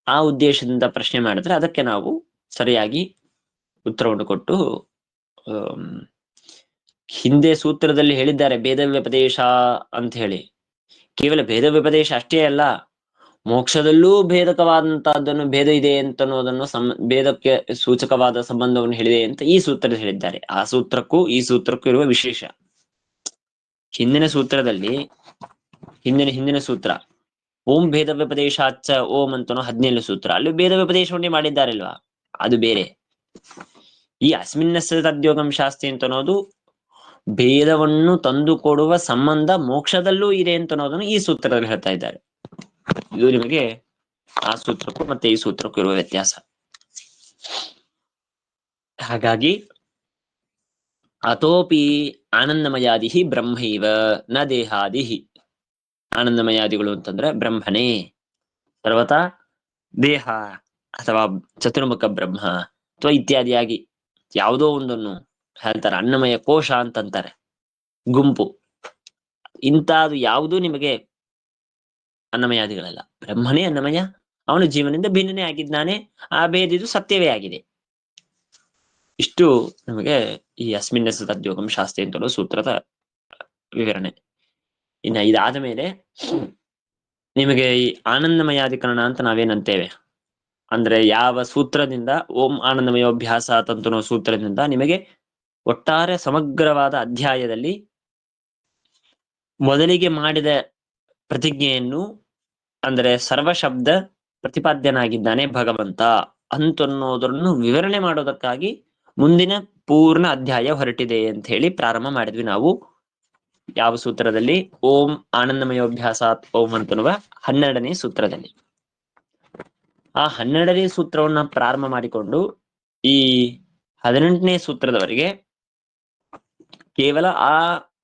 ಆ ಉದ್ದೇಶದಿಂದ ಪ್ರಶ್ನೆ ಮಾಡಿದ್ರೆ ಅದಕ್ಕೆ ನಾವು ಸರಿಯಾಗಿ ಉತ್ತರವನ್ನು ಕೊಟ್ಟು, ಹಿಂದೆ ಸೂತ್ರದಲ್ಲಿ ಹೇಳಿದ್ದಾರೆ ಭೇದ ವ್ಯಪದೇಶ ಅಂತ ಹೇಳಿ. ಕೇವಲ ಭೇದ ವ್ಯಪದೇಶ ಅಷ್ಟೇ ಅಲ್ಲ, ಮೋಕ್ಷದಲ್ಲೂ ಭೇದಕವಾದಂತಹದ್ದನ್ನು ಭೇದ ಇದೆ ಅಂತ ಅನ್ನೋದನ್ನು ಭೇದಕ್ಕೆ ಸೂಚಕವಾದ ಸಂಬಂಧವನ್ನು ಹೇಳಿದೆ ಅಂತ ಈ ಸೂತ್ರದಲ್ಲಿ ಹೇಳಿದ್ದಾರೆ. ಆ ಸೂತ್ರಕ್ಕೂ ಈ ಸೂತ್ರಕ್ಕೂ ಇರುವ ವಿಶೇಷ, ಹಿಂದಿನ ಸೂತ್ರದಲ್ಲಿ ಹಿಂದಿನ ಸೂತ್ರ ಓಂ ಭೇದ ವ್ಯಪದೇಶಾಚ ಓಂ ಅಂತನೋ 17ನೇ ಸೂತ್ರ, ಅಲ್ಲಿ ಭೇದ ವ್ಯಪದೇಶವನ್ನೇ ಮಾಡಿದ್ದಾರಲ್ವಾ, ಅದು ಬೇರೆ. ಈ ಅಸ್ಮಿನ್ನಸ್ಯ ತದ್ಯೋಗಂ ಶಾಸ್ತಿ ಅಂತ ಅನ್ನೋದು ಭೇದವನ್ನು ತಂದುಕೊಡುವ ಸಂಬಂಧ ಮೋಕ್ಷದಲ್ಲೂ ಇದೆ ಅಂತ ಅನ್ನೋದನ್ನು ಈ ಸೂತ್ರದಲ್ಲಿ ಹೇಳ್ತಾ ಇದ್ದಾರೆ. ಇದು ನಿಮಗೆ ಆ ಸೂತ್ರಕ್ಕೂ ಮತ್ತೆ ಈ ಸೂತ್ರಕ್ಕೂ ಇರುವ ವ್ಯತ್ಯಾಸ. ಹಾಗಾಗಿ ಅತೋಪಿ ಆನಂದಮಯಾದಿ ಬ್ರಹ್ಮೈವ ನ ದೇಹಾದಿ. ಆನಂದಮಯಾದಿಗಳು ಅಂತಂದ್ರೆ ಬ್ರಹ್ಮನೇ, ಸರ್ವತಾ ದೇಹ ಅಥವಾ ಚತುರ್ಮುಖ ಬ್ರಹ್ಮ ಅಥವಾ ಇತ್ಯಾದಿಯಾಗಿ ಯಾವುದೋ ಒಂದನ್ನು ಹೇಳ್ತಾರೆ. ಅನ್ನಮಯ ಕೋಶ ಅಂತಂತಾರೆ, ಗುಂಪು. ಇಂಥದ್ದು ಯಾವುದೂ ನಿಮಗೆ ಅನ್ನಮಯಾದಿಗಳಲ್ಲ. ಬ್ರಹ್ಮನೇ ಅನ್ನಮಯ, ಅವನು ಜೀವನದಿಂದ ಭಿನ್ನನೇ ಆಗಿದ್ದಾನೆ, ಆ ಭೇದಿದು ಸತ್ಯವೇ ಆಗಿದೆ. ಇಷ್ಟು ನಮಗೆ ಈ ಅಸ್ಮಿನ್ನಸ್ಯ ತದ್ಯೋಗಂ ಶಾಸ್ತ್ರಿ ಅಂತಲೂ ಸೂತ್ರದ ವಿವರಣೆ. ಇನ್ನು ಇದಾದ ಮೇಲೆ ನಿಮಗೆ ಈ ಆನಂದಮಯಾಧಿಕರಣ ಅಂತ ನಾವೇನಂತೇವೆ, ಅಂದ್ರೆ ಯಾವ ಸೂತ್ರದಿಂದ ಓಂ ಆನಂದಮಯೋಭ್ಯಾಸ ತಂತುನೋ ಸೂತ್ರದಿಂದ ನಿಮಗೆ ಒಟ್ಟಾರೆ ಸಮಗ್ರವಾದ ಅಧ್ಯಾಯದಲ್ಲಿ ಮೊದಲಿಗೆ ಮಾಡಿದ ಪ್ರತಿಜ್ಞೆಯನ್ನು ಅಂದ್ರೆ ಸರ್ವಶಬ್ದ ಪ್ರತಿಪಾದ್ಯನಾಗಿದ್ದಾನೆ ಭಗವಂತ ಅಂತನ್ನೋದನ್ನು ವಿವರಣೆ ಮಾಡೋದಕ್ಕಾಗಿ ಮುಂದಿನ ಪೂರ್ಣ ಅಧ್ಯಾಯ ಹೊರಟಿದೆ ಅಂತ ಹೇಳಿ ಪ್ರಾರಂಭ ಮಾಡಿದ್ವಿ ನಾವು. ಯಾವ ಸೂತ್ರದಲ್ಲಿ? ಓಂ ಆನಂದಮಯೋಭ್ಯಾಸಾತ್ ಓಂ ಅಂತನ್ನುವ 12ನೇ ಸೂತ್ರದಲ್ಲಿ. ಆ 12ನೇ ಸೂತ್ರವನ್ನ ಪ್ರಾರಂಭ ಮಾಡಿಕೊಂಡು ಈ 18ನೇ ಸೂತ್ರದವರೆಗೆ ಕೇವಲ ಆ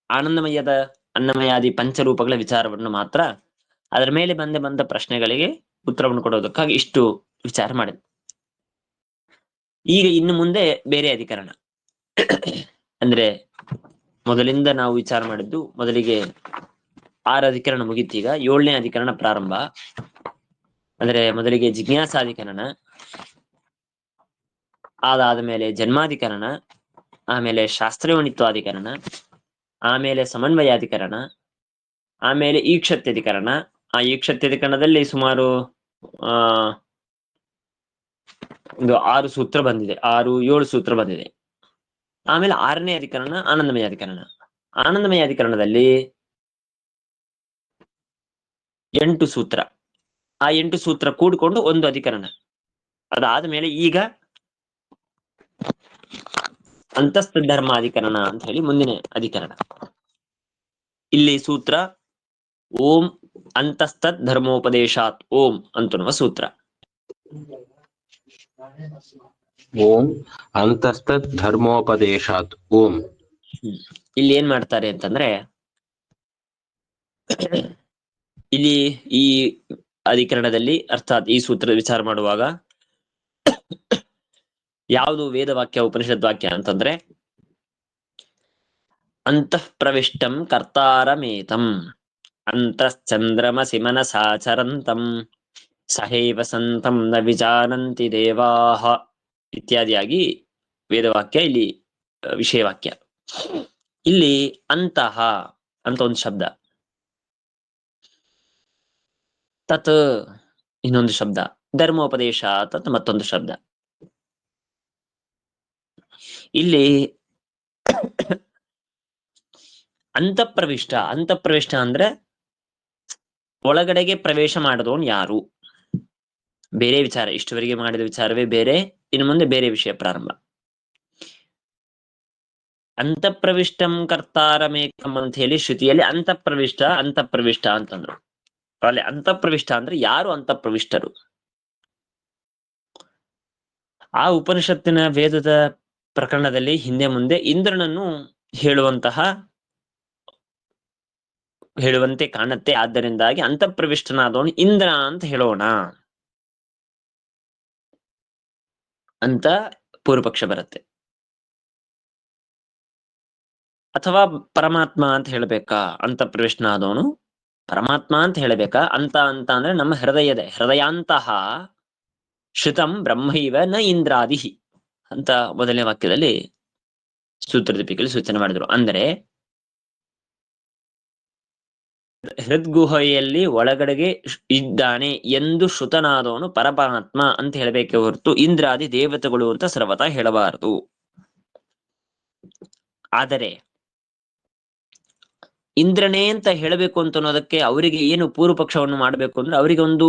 ಆನಂದಮಯದ ಅನ್ನಮಯಾದಿ ಪಂಚರೂಪಗಳ ವಿಚಾರವನ್ನು ಮಾತ್ರ, ಅದರ ಮೇಲೆ ಬಂದ ಪ್ರಶ್ನೆಗಳಿಗೆ ಉತ್ತರವನ್ನು ಕೊಡೋದಕ್ಕಾಗಿ ಇಷ್ಟು ವಿಚಾರ ಮಾಡಿದೆ. ಈಗ ಇನ್ನು ಮುಂದೆ ಬೇರೆ ಅಧಿಕರಣ ಅಂದ್ರೆ ಮೊದಲಿಂದ ನಾವು ವಿಚಾರ ಮಾಡಿದ್ದು ಮೊದಲಿಗೆ 6 ಅಧಿಕರಣ ಮುಗಿತೀಗ 7ನೇ ಅಧಿಕರಣ ಪ್ರಾರಂಭ. ಅಂದ್ರೆ ಮೊದಲಿಗೆ ಜಿಜ್ಞಾಸಾಧಿಕರಣ, ಅದಾದ ಮೇಲೆ ಜನ್ಮಾಧಿಕರಣ, ಆಮೇಲೆ ಶಾಸ್ತ್ರಯೋನಿತ್ವಾಧಿಕರಣ, ಆಮೇಲೆ ಸಮನ್ವಯಾಧಿಕರಣ, ಆಮೇಲೆ ಈಕ್ಷತ್ಯಧಿಕರಣ. ಆ ಈಕ್ಷತ್ಯಧಿಕರಣದಲ್ಲಿ ಸುಮಾರು ಒಂದು 6 ಸೂತ್ರ ಬಂದಿದೆ, 6-7 ಸೂತ್ರ ಬಂದಿದೆ. ಆಮೇಲೆ 6ನೇ ಅಧಿಕರಣ ಆನಂದಮಯ ಅಧಿಕರಣ. ಆನಂದಮಯ ಅಧಿಕರಣದಲ್ಲಿ 8 ಸೂತ್ರ. ಆ 8 ಸೂತ್ರ ಕೂಡಿಕೊಂಡು ಒಂದು ಅಧಿಕರಣ. ಅದಾದ ಮೇಲೆ ಈಗ ಅಂತಸ್ಥ ಧರ್ಮಾಧಿಕರಣ ಅಂತ ಹೇಳಿ ಮುಂದಿನ ಅಧಿಕರಣ. ಇಲ್ಲಿ ಸೂತ್ರ ಓಂ ಅಂತಸ್ತತ್ ಧರ್ಮೋಪದೇಶಾತ್ ಓಂ ಅಂತನ್ನುವ ಸೂತ್ರ. ಓಂ ಅಂತಸ್ತತ್ ಧರ್ಮೋಪದೇಶಾತ್ ಓಂ. ಇಲ್ಲಿ ಏನ್ ಮಾಡ್ತಾರೆ ಅಂತಂದ್ರೆ, ಇಲ್ಲಿ ಈ ಅಧಿಕರಣದಲ್ಲಿ ಅರ್ಥಾತ್ ಈ ಸೂತ್ರದ ವಿಚಾರ ಮಾಡುವಾಗ ಯಾವುದು ವೇದವಾಕ್ಯ ಉಪನಿಷತ್ ವಾಕ್ಯ ಅಂತಂದ್ರೆ, ಅಂತಃ ಪ್ರವಿಷ್ಟಂ ಕರ್ತಾರಮೇತಂ ಅಂತಶ್ಚಂದ್ರಮಸಿ ಮನಸಾಚರಂತಂ ಸಹೈವ ಸಂತಂ ನ ವಿಜಾನಂತಿ ದೇವಾಹ ಇತ್ಯಾದಿಯಾಗಿ ವೇದವಾಕ್ಯ, ಇಲ್ಲಿ ವಿಷಯವಾಕ್ಯ. ಇಲ್ಲಿ ಅಂತಹ ಅಂತ ಒಂದು ಶಬ್ದ, ತತ್ ಇನ್ನೊಂದು ಶಬ್ದ, ಧರ್ಮೋಪದೇಶ ತತ್ ಮತ್ತೊಂದು ಶಬ್ದ. ಇಲ್ಲಿ ಅಂತಃಪ್ರವಿಷ್ಟ ಅಂದ್ರೆ ಒಳಗಡೆಗೆ ಪ್ರವೇಶ ಮಾಡಿದವನು ಯಾರು? ಬೇರೆ ವಿಚಾರ, ಇಷ್ಟುವರೆಗೆ ಮಾಡಿದ ವಿಚಾರವೇ ಬೇರೆ, ಇನ್ನು ಮುಂದೆ ಬೇರೆ ವಿಷಯ ಪ್ರಾರಂಭ. ಅಂತಃಪ್ರವಿಷ್ಟಂ ಕರ್ತಾರಮೇಕಂ ಅಂತ ಹೇಳಿ ಶ್ರುತಿಯಲ್ಲಿ ಅಂತಃಪ್ರವಿಷ್ಟ ಅಂತಂದ್ರು. ಅಲ್ಲಿ ಅಂತಃಪ್ರವಿಷ್ಟ ಅಂದ್ರೆ ಯಾರು ಅಂತಃಪ್ರವಿಷ್ಟರು? ಆ ಉಪನಿಷತ್ತಿನ ವೇದದ ಪ್ರಕರಣದಲ್ಲಿ ಹಿಂದೆ ಮುಂದೆ ಇಂದ್ರನನ್ನು ಹೇಳುವಂತೆ ಕಾಣುತ್ತೆ. ಆದ್ದರಿಂದಾಗಿ ಅಂತಃಪ್ರವಿಷ್ಟನಾದವನು ಇಂದ್ರ ಅಂತ ಹೇಳೋಣ ಅಂತ ಪೂರ್ವಪಕ್ಷ ಬರುತ್ತೆ. ಅಥವಾ ಪರಮಾತ್ಮ ಅಂತ ಹೇಳ್ಬೇಕಾ? ಅಂತಃಪ್ರವಿಷ್ಟನಾದವನು ಪರಮಾತ್ಮ ಅಂತ ಹೇಳ್ಬೇಕಾ? ಅಂತ ಅಂದ್ರೆ ನಮ್ಮ ಹೃದಯಾಂತಹ ಶ್ರುತಂ ಬ್ರಹ್ಮೈವ ನ ಇಂದ್ರಾದಿ ಅಂತ ಮೊದಲನೇ ವಾಕ್ಯದಲ್ಲಿ ಸೂತ್ರದೀಪಿಕೆಯಲ್ಲಿ ಸೂಚನೆ ಮಾಡಿದ್ರು. ಅಂದರೆ ಹೃದ್ಗುಹೆಯಲ್ಲಿ ಒಳಗಡೆಗೆ ಇದ್ದಾನೆ ಎಂದು ಶ್ರುತನಾದವನು ಪರಮಾತ್ಮ ಅಂತ ಹೇಳಬೇಕೆ ಹೊರತು ಇಂದ್ರಾದಿ ದೇವತೆಗಳು ಅಂತ ಸರ್ವತಾ ಹೇಳಬಾರದು. ಆದರೆ ಇಂದ್ರನೇ ಅಂತ ಹೇಳಬೇಕು ಅಂತ ಅನ್ನೋದಕ್ಕೆ ಅವರಿಗೆ ಏನು ಪೂರ್ವ ಪಕ್ಷವನ್ನು ಮಾಡಬೇಕು ಅಂದ್ರೆ ಅವರಿಗೆ ಒಂದು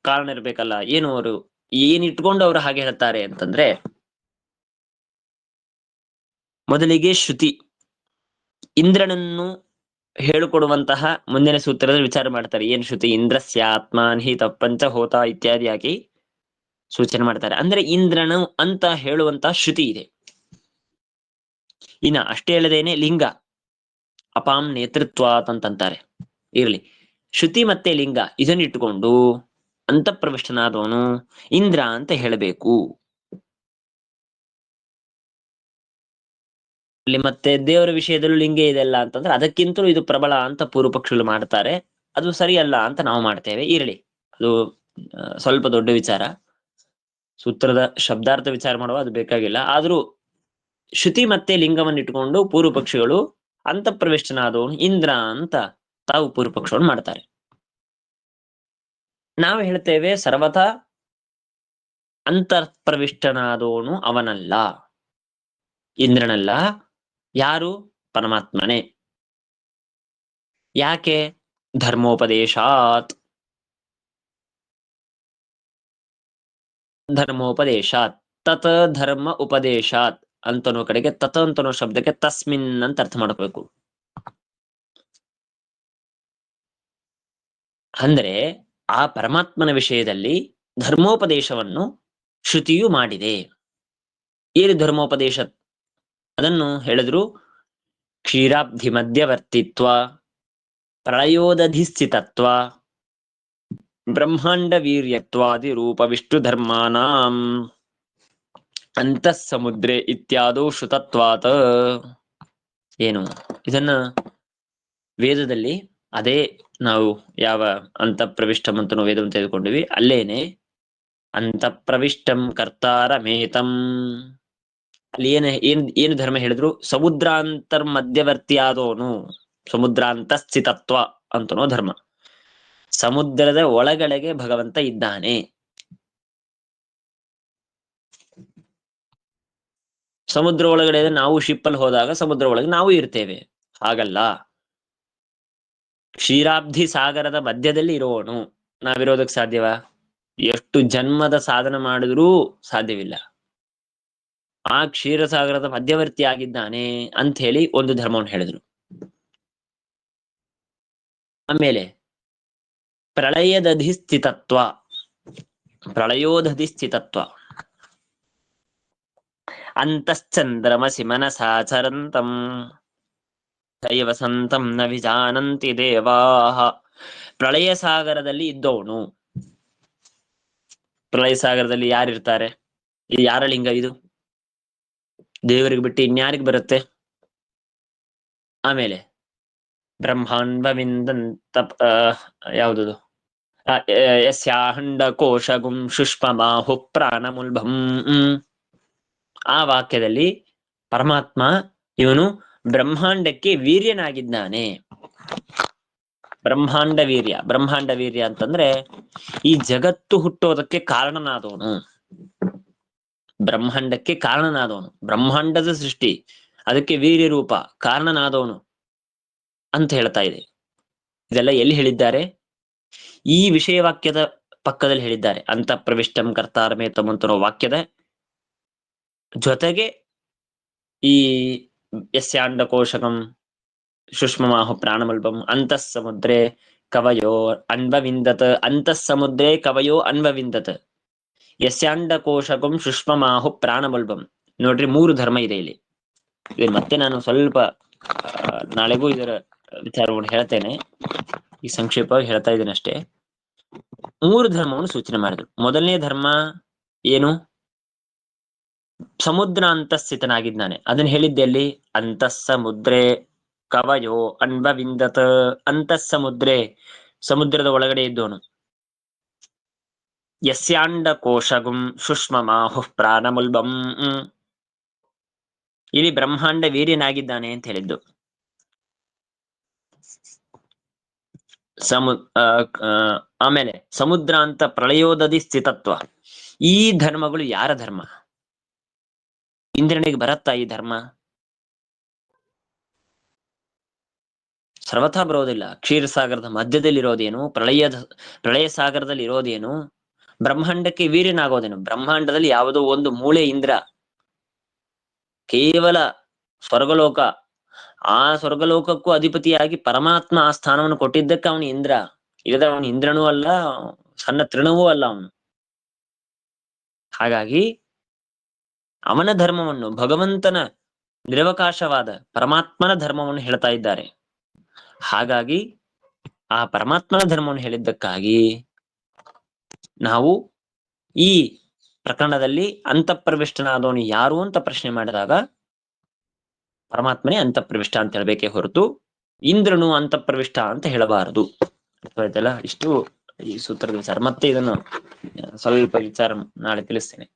ಕಾರಣ ಇರ್ಬೇಕಲ್ಲ. ಏನು ಅವರು ಏನಿಟ್ಕೊಂಡು ಅವರು ಹಾಗೆ ಹೇಳ್ತಾರೆ ಅಂತಂದ್ರೆ, ಮೊದಲಿಗೆ ಶ್ರುತಿ ಇಂದ್ರನನ್ನು ಹೇಳಿಕೊಡುವಂತಹ ಮುಂದಿನ ಸೂತ್ರದಲ್ಲಿ ವಿಚಾರ ಮಾಡ್ತಾರೆ. ಏನ್ ಶ್ರುತಿ? ಇಂದ್ರಸ್ಯ ಆತ್ಮಾನ್ ಹಿ ತಪ್ಪಂಚ ಹೋತ ಇತ್ಯಾದಿಯಾಗಿ ಸೂಚನೆ ಮಾಡ್ತಾರೆ. ಅಂದ್ರೆ ಇಂದ್ರನು ಅಂತ ಹೇಳುವಂತಹ ಶ್ರುತಿ ಇದೆ. ಇನ್ನ ಅಷ್ಟೇ ಹೇಳದೇನೆ ಲಿಂಗ ಅಪಾಂ ನೇತೃತ್ವಾತ್ ಅಂತಂತಾರೆ. ಇರ್ಲಿ, ಶ್ರುತಿ ಮತ್ತೆ ಲಿಂಗ ಇದನ್ನಿಟ್ಟುಕೊಂಡು ಅಂತಃಪ್ರವಿಷ್ಟನಾದವನು ಇಂದ್ರ ಅಂತ ಹೇಳಬೇಕು. ಅಲ್ಲಿ ಮತ್ತೆ ದೇವರ ವಿಷಯದಲ್ಲೂ ಲಿಂಗ ಇದೆಲ್ಲ ಅಂತಂದ್ರೆ ಅದಕ್ಕಿಂತಲೂ ಇದು ಪ್ರಬಲ ಅಂತ ಪೂರ್ವ ಪಕ್ಷಗಳು ಮಾಡ್ತಾರೆ. ಅದು ಸರಿಯಲ್ಲ ಅಂತ ನಾವು ಮಾಡ್ತೇವೆ. ಇರಲಿ, ಅದು ಸ್ವಲ್ಪ ದೊಡ್ಡ ವಿಚಾರ. ಸೂತ್ರದ ಶಬ್ದಾರ್ಥ ವಿಚಾರ ಮಾಡುವ ಅದು ಬೇಕಾಗಿಲ್ಲ. ಆದ್ರೂ ಶ್ರುತಿ ಮತ್ತೆ ಲಿಂಗವನ್ನು ಇಟ್ಟುಕೊಂಡು ಪೂರ್ವ ಪಕ್ಷಿಗಳು ಅಂತಃಪ್ರವಿಷ್ಟನಾದವನು ಇಂದ್ರ ಅಂತ ತಾವು ಪೂರ್ವ ಪಕ್ಷವನ್ನು ಮಾಡ್ತಾರೆ. ನಾವು ಹೇಳ್ತೇವೆ ಸರ್ವಥಾ ಅಂತಃಪ್ರವಿಷ್ಟನಾದವನು ಅವನಲ್ಲ, ಇಂದ್ರನಲ್ಲ. ಯಾರು? ಪರಮಾತ್ಮನೇ. ಯಾಕೆ? ಧರ್ಮೋಪದೇಶಾತ್. ಧರ್ಮೋಪದೇಶಾತ್, ತತ್ ಧರ್ಮ ಉಪದೇಶಾತ್ ಅಂತನೋ ಕಡೆಗೆ ತತ್ ಅಂತನೋ ಶಬ್ದಕ್ಕೆ ತಸ್ಮಿನ್ ಅಂತ ಅರ್ಥ ಮಾಡ್ಕೋಬೇಕು. ಅಂದ್ರೆ ಆ ಪರಮಾತ್ಮನ ವಿಷಯದಲ್ಲಿ ಧರ್ಮೋಪದೇಶವನ್ನು ಶ್ರುತಿಯು ಮಾಡಿದೆ. ಏನು ಧರ್ಮೋಪದೇಶ? ಅದನ್ನು ಹೇಳಿದ್ರು. ಕ್ಷೀರಾಬ್ಧಿ ಮಧ್ಯವರ್ತಿತ್ವ, ಪ್ರಳಯೋದಧಿಸ್ಥಿತತ್ವ, ಬ್ರಹ್ಮಾಂಡ ವೀರ್ಯತ್ವಾದಿ ರೂಪ ವಿಷ್ಣು ಧರ್ಮಾನಾಂ ಅಂತಃ ಸಮುದ್ರೆ ಇತ್ಯಾದೋ ಶ್ರುತತ್ವಾತ್. ಏನು ಇದನ್ನ ವೇದದಲ್ಲಿ ಅದೇ ನಾವು ಯಾವ ಅಂತಃಪ್ರವಿಷ್ಟಂ ಅಂತ ನಾವು ವೇದವನ್ನು ತೆಗೆದುಕೊಂಡಿವಿ, ಅಲ್ಲೇನೆ ಅಂತಃಪ್ರವಿಷ್ಟಂ ಕರ್ತಾರಮೇತಂ ಅಲ್ಲಿ ಏನು ಧರ್ಮ ಹೇಳಿದ್ರು? ಸಮುದ್ರಾಂತರ್ ಮಧ್ಯವರ್ತಿ ಆದೋನು, ಸಮುದ್ರಾಂತಸ್ಥಿತತ್ವ ಅಂತನೋ ಧರ್ಮ. ಸಮುದ್ರದ ಒಳಗಡೆಗೆ ಭಗವಂತ ಇದ್ದಾನೆ. ಸಮುದ್ರ ಒಳಗಡೆ ನಾವು ಶಿಪ್ಪಲ್ಲಿ ಹೋದಾಗ ಸಮುದ್ರ ಒಳಗೆ ನಾವು ಇರ್ತೇವೆ. ಹಾಗಲ್ಲ, ಕ್ಷೀರಾಬ್ಧಿ ಸಾಗರದ ಮಧ್ಯದಲ್ಲಿ ಇರೋನು. ನಾವಿರೋದಕ್ಕೆ ಸಾಧ್ಯವಾ? ಎಷ್ಟು ಜನ್ಮದ ಸಾಧನ ಮಾಡಿದ್ರೂ ಸಾಧ್ಯವಿಲ್ಲ. ಆ ಕ್ಷೀರಸಾಗರದ ಮಧ್ಯವರ್ತಿ ಆಗಿದ್ದಾನೆ ಅಂತ ಹೇಳಿ ಒಂದು ಧರ್ಮವನ್ನು ಹೇಳಿದ್ರು. ಆಮೇಲೆ ಪ್ರಳಯದಧಿಸ್ಥಿತತ್ವ, ಪ್ರಳಯೋದಧಿಸ್ಥಿತತ್ವ, ಅಂತಶ್ಚಂದ್ರಮಸಿ ಮನಸಾಚರಂತಂ ದೈವಸಂತಂ ನ ವಿಜಾನಂತಿ ದೇವಾಹ. ಪ್ರಳಯ ಸಾಗರದಲ್ಲಿ ಇದ್ದವನು. ಪ್ರಳಯ ಸಾಗರದಲ್ಲಿ ಯಾರಿರ್ತಾರೆ? ಇದು ಯಾರ ಲಿಂಗ? ಇದು ದೇವರಿಗೆ ಬಿಟ್ಟು ಇನ್ಯಾರಿಗೆ ಬರುತ್ತೆ? ಆಮೇಲೆ ಬ್ರಹ್ಮಾಂಡವಿಂದಂತ ಯಾವುದದು? ಯಸ್ಯಾಂಡ ಕೋಶಗುಂ ಶುಷ್ಮಮಾಹು ಪ್ರಾಣಮುಲ್ಭಂ. ಆ ವಾಕ್ಯದಲ್ಲಿ ಪರಮಾತ್ಮ ಇವನು ಬ್ರಹ್ಮಾಂಡಕ್ಕೆ ವೀರ್ಯನಾಗಿದ್ದಾನೆ. ಬ್ರಹ್ಮಾಂಡ ವೀರ್ಯ. ಬ್ರಹ್ಮಾಂಡ ವೀರ್ಯ ಅಂತಂದ್ರೆ ಈ ಜಗತ್ತು ಹುಟ್ಟೋದಕ್ಕೆ ಕಾರಣನಾದವನು, ಬ್ರಹ್ಮಾಂಡಕ್ಕೆ ಕಾರಣನಾದವನು, ಬ್ರಹ್ಮಾಂಡದ ಸೃಷ್ಟಿ, ಅದಕ್ಕೆ ವೀರ್ಯ ರೂಪ ಕಾರಣನಾದವನು ಅಂತ ಹೇಳ್ತಾ ಇದೆ. ಇದೆಲ್ಲ ಎಲ್ಲಿ ಹೇಳಿದ್ದಾರೆ? ಈ ವಿಷಯ ವಾಕ್ಯದ ಪಕ್ಕದಲ್ಲಿ ಹೇಳಿದ್ದಾರೆ. ಅಂತ ಪ್ರವಿಷ್ಟಂ ಕರ್ತಾರಮೇತಂ ಅಂತರೋ ವಾಕ್ಯದ ಜೊತೆಗೆ ಈ ಯಸ್ಯಾಂಡ ಕೋಶಕಂ ಶುಷ್ಮಮಾಹು ಪ್ರಾಣಮಲ್ಪಂ ಅಂತಃ ಸಮುದ್ರೇ ಕವಯೋ ಅನ್ವವಿಂದತ್, ಅಂತಃ ಸಮುದ್ರೇ ಕವಯೋ ಅನ್ವವಿಂದತ್, ಯಸ್ಯಾಂಡ ಕೋಶಕಂ ಶುಷ್ಮಮಾಹು ಪ್ರಾಣಮಲ್ಪಂ. ನೋಡ್ರಿ, 3 ಧರ್ಮ ಇದೆ ಇಲ್ಲಿ. ಮತ್ತೆ ನಾನು ಸ್ವಲ್ಪ ನಾಳೆಗೂ ಇದರ ವಿಚಾರವನ್ನು ಹೇಳ್ತೇನೆ, ಈ ಸಂಕ್ಷೇಪವಾಗಿ ಹೇಳ್ತಾ ಇದ್ದೇನೆ ಅಷ್ಟೇ. 3 ಧರ್ಮವನ್ನು ಸೂಚನೆ ಮಾಡಿದ್ರು. ಮೊದಲನೇ ಧರ್ಮ ಏನು? ಸಮುದ್ರ ಅಂತಸ್ಥಿತನಾಗಿದ್ದಾನೆ. ಅದನ್ನ ಹೇಳಿದ್ದೆಲ್ಲಿ? ಅಂತಃ ಸಮುದ್ರೇ ಕವಯೋ ಅನ್ವವಿಂದತ್. ಅಂತಃ ಸಮುದ್ರೇ, ಸಮುದ್ರದ ಒಳಗಡೆ ಇದ್ದವನು. ಯಸ್ಯಾಂಡ ಕೋಶಗುಂ ಶುಷ್ಮಮಾಹು ಪ್ರಾಣಮುಲ್ಬಂ, ಇಲ್ಲಿ ಬ್ರಹ್ಮಾಂಡ ವೀರ್ಯನಾಗಿದ್ದಾನೆ ಅಂತ ಹೇಳಿದ್ದು. ಆಮೇಲೆ ಸಮುದ್ರ ಅಂತ ಪ್ರಳಯೋದಧಿ ಸ್ಥಿತತ್ವ. ಈ ಧರ್ಮಗಳು ಯಾರ ಧರ್ಮ? ಇಂದ್ರನಿಗೆ ಬರತ್ತಾ ಈ ಧರ್ಮ? ಸರ್ವಥಾ ಬರೋದಿಲ್ಲ. ಕ್ಷೀರಸಾಗರದ ಮಧ್ಯದಲ್ಲಿರೋದೇನು? ಪ್ರಳಯ ಸಾಗರದಲ್ಲಿ ಇರೋದೇನು? ಬ್ರಹ್ಮಾಂಡಕ್ಕೆ ವೀರ್ಯನಾಗೋದೇನು? ಬ್ರಹ್ಮಾಂಡದಲ್ಲಿ ಯಾವುದೋ ಒಂದು ಮೂಳೆ ಇಂದ್ರ, ಕೇವಲ ಸ್ವರ್ಗಲೋಕ. ಆ ಸ್ವರ್ಗಲೋಕಕ್ಕೂ ಅಧಿಪತಿಯಾಗಿ ಪರಮಾತ್ಮ ಆ ಸ್ಥಾನವನ್ನು ಕೊಟ್ಟಿದ್ದಕ್ಕೆ ಅವನು ಇಂದ್ರ. ಇಲ್ಲದ ಅವನು ಇಂದ್ರನೂ ಅಲ್ಲ, ಸಣ್ಣ ತೃಣವೂ ಅಲ್ಲ ಅವನು. ಹಾಗಾಗಿ ಅವನ ಧರ್ಮವನ್ನು, ಭಗವಂತನ ನಿರವಕಾಶವಾದ ಪರಮಾತ್ಮನ ಧರ್ಮವನ್ನು ಹೇಳ್ತಾ ಇದ್ದಾರೆ. ಹಾಗಾಗಿ ಆ ಪರಮಾತ್ಮನ ಧರ್ಮವನ್ನು ಹೇಳಿದ್ದಕ್ಕಾಗಿ ನಾವು ಈ ಪ್ರಕರಣದಲ್ಲಿ ಅಂತಃಪ್ರವಿಷ್ಟನಾದವನು ಯಾರು ಅಂತ ಪ್ರಶ್ನೆ ಮಾಡಿದಾಗ ಪರಮಾತ್ಮನೇ ಅಂತಃಪ್ರವಿಷ್ಟ ಅಂತ ಹೇಳ್ಬೇಕೇ ಹೊರತು ಇಂದ್ರನು ಅಂತಃಪ್ರವಿಷ್ಟ ಅಂತ ಹೇಳಬಾರದು. ಆಯ್ತಲ್ಲ? ಇಷ್ಟು ಈ ಸೂತ್ರದ ವಿಚಾರ. ಮತ್ತೆ ಇದನ್ನು ಸ್ವಲ್ಪ ವಿಚಾರ ನಾಳೆ ತಿಳಿಸ್ತೇನೆ.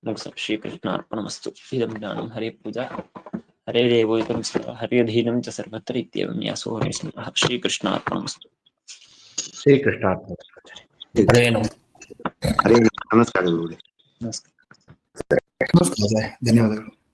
ಮುಗಿಸ. ಶ್ರೀಕೃಷ್ಣ ಅರ್ಪಣಮಸ್ತು. ಇದಂ ಜ್ಞಾನಂ ಹರೇ ಪೂಜಾ ಹರೇ ದೇವೋ ಇದಂ ಹರಿಯಧೀನಂ ಚ ಸರ್ವತ್ರ ಇತ್ಯೇವಂ ನ್ಯಾಸೋ ಹರೇ. ಶ್ರೀಕೃಷ್ಣ ಅರ್ಪಣಮಸ್ತು. ಶ್ರೀಕೃಷ್ಣ. ಹರೇ ಹರೇ ನಮಸ್ಕಾರ ಗುರುಗಳೇ. ನಮಸ್ಕಾರ. ನಮಸ್ಕಾರ. ಧನ್ಯವಾದಗಳು.